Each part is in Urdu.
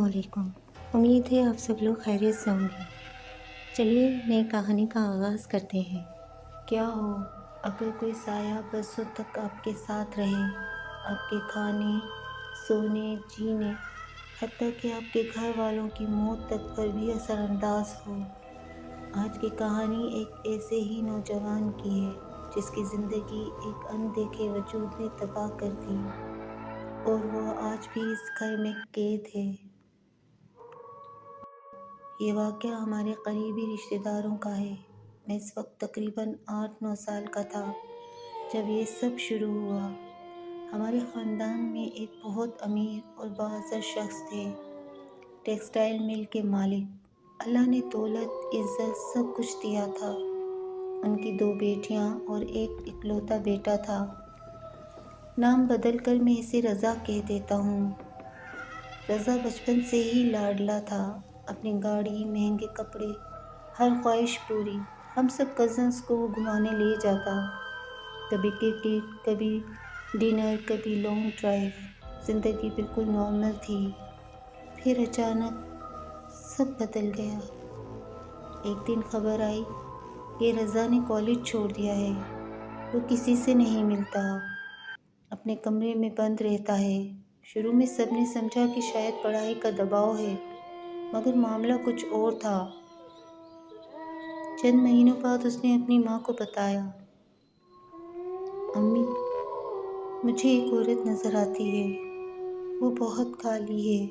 علیکم۔ امید ہے آپ سب لوگ خیریت سے ہوں گے۔ چلیے نئی کہانی کا آغاز کرتے ہیں۔ کیا ہو اگر کوئی سایہ برسوں تک آپ کے ساتھ رہے، آپ کے کھانے، سونے، جینے، حتیٰ کہ آپ کے گھر والوں کی موت تک پر بھی اثر انداز ہو۔ آج کی کہانی ایک ایسے ہی نوجوان کی ہے جس کی زندگی ایک اندیکھے وجود نے تباہ کر دی، اور وہ آج بھی اس گھر میں قید ہے۔ یہ واقعہ ہمارے قریبی رشتہ داروں کا ہے۔ میں اس وقت تقریباً 8-9 سال کا تھا جب یہ سب شروع ہوا۔ ہمارے خاندان میں ایک بہت امیر اور بااثر شخص تھے، ٹیکسٹائل مل کے مالک۔ اللہ نے دولت، عزت، سب کچھ دیا تھا۔ ان کی 2 بیٹیاں اور ایک اکلوتا بیٹا تھا۔ نام بدل کر میں اسے رضا کہہ دیتا ہوں۔ رضا بچپن سے ہی لاڈلا تھا۔ اپنی گاڑی، مہنگے کپڑے، ہر خواہش پوری۔ ہم سب کزنز کو وہ گھمانے لے جاتا، کبھی کرکٹ، کبھی ڈنر، کبھی لانگ ڈرائیو۔ زندگی بالکل نارمل تھی۔ پھر اچانک سب بدل گیا۔ ایک دن خبر آئی کہ رضا نے کالج چھوڑ دیا ہے۔ وہ کسی سے نہیں ملتا، اپنے کمرے میں بند رہتا ہے۔ شروع میں سب نے سمجھا کہ شاید پڑھائی کا دباؤ ہے، مگر معاملہ کچھ اور تھا۔ چند مہینوں بعد اس نے اپنی ماں کو بتایا، امی، مجھے ایک عورت نظر آتی ہے، وہ بہت کالی ہے،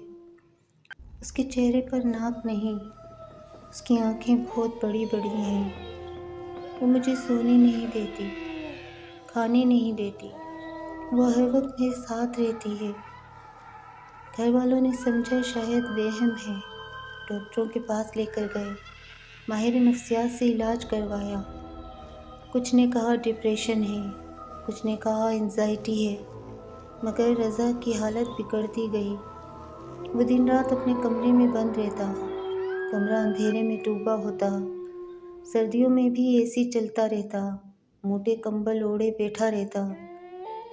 اس کے چہرے پر ناک نہیں، اس کی آنکھیں بہت بڑی بڑی ہیں، وہ مجھے سونے نہیں دیتی، کھانے نہیں دیتی، وہ ہر وقت میرے ساتھ رہتی ہے۔ گھر والوں نے سمجھا شاید وہم ہے، ڈاکٹروں کے پاس لے کر گئے، ماہر نفسیات سے علاج کروایا۔ کچھ نے کہا ڈپریشن ہے، کچھ نے کہا انزائٹی ہے، مگر رضا کی حالت بگڑتی گئی۔ وہ دن رات اپنے کمرے میں بند رہتا، کمرہ اندھیرے میں ڈوبا ہوتا، سردیوں میں بھی اے سی چلتا رہتا، موٹے کمبل اوڑھے بیٹھا رہتا،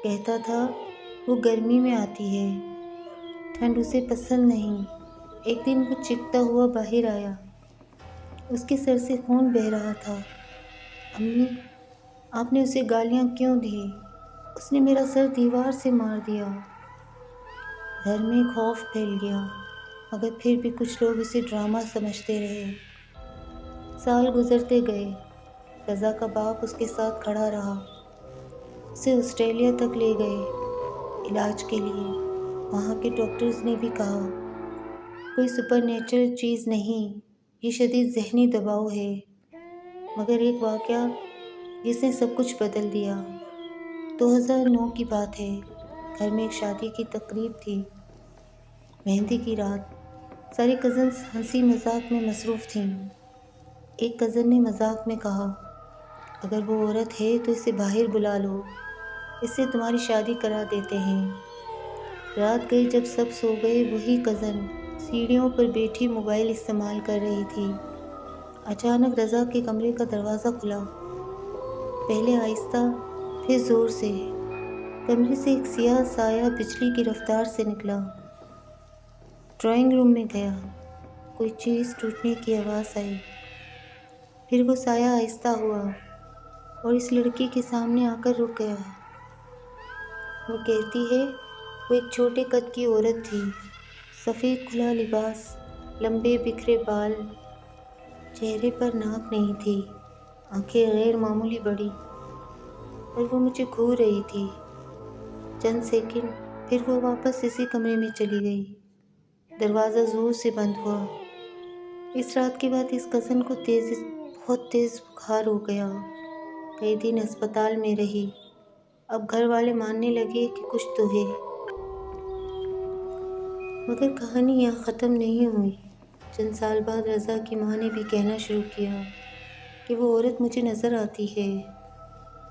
کہتا تھا وہ گرمی میں آتی ہے، ٹھنڈ اسے پسند نہیں۔ ایک دن وہ چیختا ہوا باہر آیا، اس کے سر سے خون بہہ رہا تھا۔ امی، آپ نے اسے گالیاں کیوں دی؟ اس نے میرا سر دیوار سے مار دیا۔ گھر میں خوف پھیل گیا، مگر پھر بھی کچھ لوگ اسے ڈرامہ سمجھتے رہے۔ سال گزرتے گئے، رضا کا باپ اس کے ساتھ کھڑا رہا۔ اسے آسٹریلیا تک لے گئے علاج کے لیے۔ وہاں کے ڈاکٹرز نے بھی کہا کوئی سپر نیچرل چیز نہیں، یہ شدید ذہنی دباؤ ہے۔ مگر ایک واقعہ جس نے سب کچھ بدل دیا۔ 2009 کی بات ہے، گھر میں ایک شادی کی تقریب تھی، مہندی کی رات۔ ساری کزنز ہنسی مذاق میں مصروف تھیں۔ ایک کزن نے مذاق میں کہا، اگر وہ عورت ہے تو اسے باہر بلا لو، اس سے تمہاری شادی کرا دیتے ہیں۔ رات گئی جب سب سو گئے، وہی کزن سیڑھیوں پر بیٹھی موبائل استعمال کر رہی تھی۔ اچانک رضا کے کمرے کا دروازہ کھلا، پہلے آہستہ، پھر زور سے۔ کمرے سے ایک سیاہ سایہ بجلی کی رفتار سے نکلا، ڈرائنگ روم میں گیا۔ کوئی چیز ٹوٹنے کی آواز آئی، پھر وہ سایہ آہستہ ہوا اور اس لڑکی کے سامنے آ کر رک گیا۔ وہ کہتی ہے، وہ ایک چھوٹے قد کی عورت تھی، سفید کھلا لباس، لمبے بکھرے بال، چہرے پر ناک نہیں تھی، آنکھیں غیر معمولی بڑی، اور وہ مجھے گھور رہی تھی۔ چند سیکنڈ، پھر وہ واپس اسی کمرے میں چلی گئی۔ دروازہ زور سے بند ہوا۔ اس رات کے بعد اس کزن کو بہت تیز بخار ہو گیا۔ کئی دن ہسپتال میں رہی۔ اب گھر والے ماننے لگے کہ کچھ تو ہے۔ مگر کہانی یہاں ختم نہیں ہوئی۔ چند سال بعد رضا کی ماں نے بھی کہنا شروع کیا کہ وہ عورت مجھے نظر آتی ہے،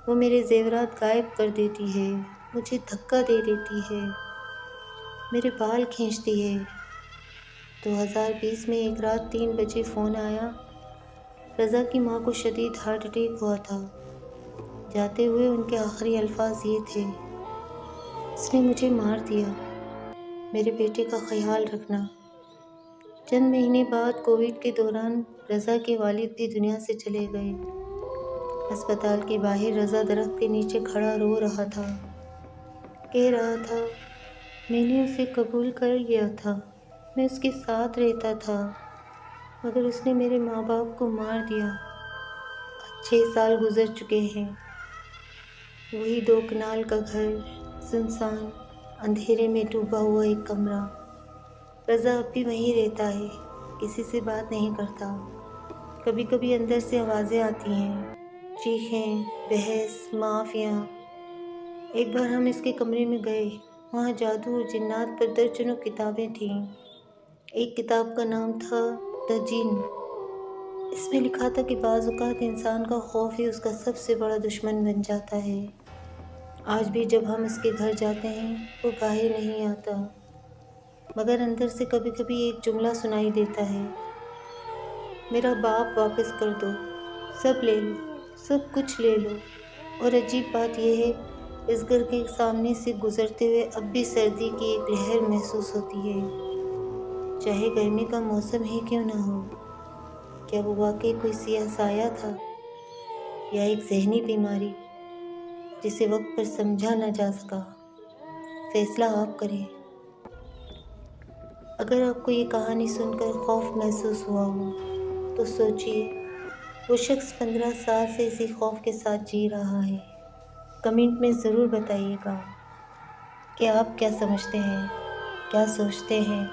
وہ میرے زیورات غائب کر دیتی ہے، مجھے دھکا دے دیتی ہے، میرے بال کھینچتی ہے۔ 2020 میں ایک رات 3 بجے فون آیا، رضا کی ماں کو شدید ہارٹ اٹیک ہوا تھا۔ جاتے ہوئے ان کے آخری الفاظ یہ تھے، اس نے مجھے مار دیا، میرے بیٹے کا خیال رکھنا۔ چند مہینے بعد کووڈ کے دوران رضا کے والد بھی دنیا سے چلے گئے۔ ہسپتال کے باہر رضا درخت کے نیچے کھڑا رو رہا تھا، کہہ رہا تھا میں نے اسے قبول کر لیا تھا، میں اس کے ساتھ رہتا تھا، مگر اس نے میرے ماں باپ کو مار دیا۔ آج 6 سال گزر چکے ہیں۔ وہی 2 کنال کا گھر، سنسان، اندھیرے میں ڈوبا ہوا ایک کمرہ۔ رضا اب بھی وہیں رہتا ہے، کسی سے بات نہیں کرتا۔ کبھی کبھی اندر سے آوازیں آتی ہیں، چیخیں، بحث، معافیاں۔ ایک بار ہم اس کے کمرے میں گئے، وہاں جادو اور جنات پر درجنوں کتابیں تھیں۔ ایک کتاب کا نام تھا "دی جن"۔ اس میں لکھا تھا کہ بعض اوقات انسان کا خوف ہی اس کا سب سے بڑا دشمن بن جاتا ہے۔ آج بھی جب ہم اس کے گھر جاتے ہیں وہ باہر نہیں آتا، مگر اندر سے کبھی کبھی ایک جملہ سنائی دیتا ہے، میرا باپ واپس کر دو، سب لے لو، سب کچھ لے لو۔ اور عجیب بات یہ ہے، اس گھر کے سامنے سے گزرتے ہوئے اب بھی سردی کی ایک لہر محسوس ہوتی ہے، چاہے گرمی کا موسم ہی کیوں نہ ہو۔ کیا وہ واقعی کوئی سیاہ سایہ تھا، یا ایک ذہنی بیماری جسے وقت پر سمجھا نہ جا سکا؟ فیصلہ آپ کریں۔ اگر آپ کو یہ کہانی سن کر خوف محسوس ہوا ہو تو سوچئے، وہ شخص 15 سال سے اسی خوف کے ساتھ جی رہا ہے۔ کمنٹ میں ضرور بتائیے گا کہ آپ کیا سمجھتے ہیں، کیا سوچتے ہیں۔